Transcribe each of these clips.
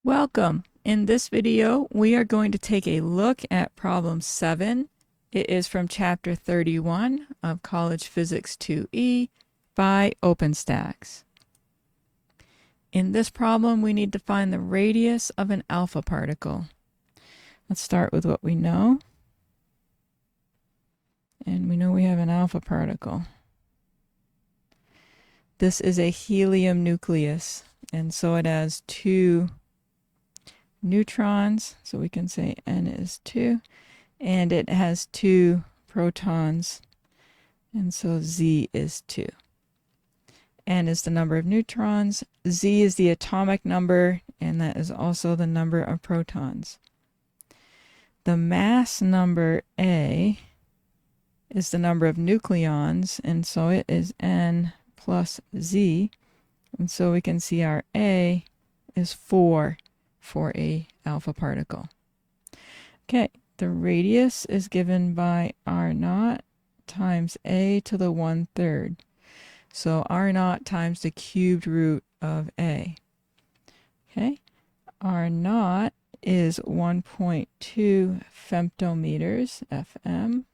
Welcome. In this video, we are going to take a look at problem 7. It is from chapter 31 of College Physics 2E by OpenStax. In this problem, we need to find the radius of an alpha particle. Let's start with what we know. And we know we have an alpha particle. This is a helium nucleus, and so it has two neutrons, so we can say N is 2, and it has 2 protons, and so Z is 2. N is the number of neutrons, Z is the atomic number, and that is also the number of protons. The mass number A is the number of nucleons, and so it is N plus Z, and so we can see our A is 4 for a alpha particle. Okay, the radius is given by R naught times A to the 1/3. So R naught times the cubed root of A. Okay, R naught is 1.2 femtometers, FM.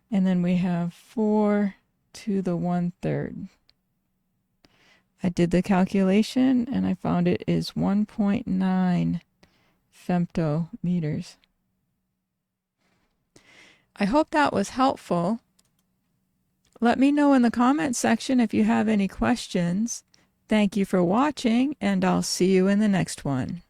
And then we have 4 to the 1/3. I did the calculation and I found it is 1.9 femtometers. I hope that was helpful. Let me know in the comments section if you have any questions. Thank you for watching, and I'll see you in the next one.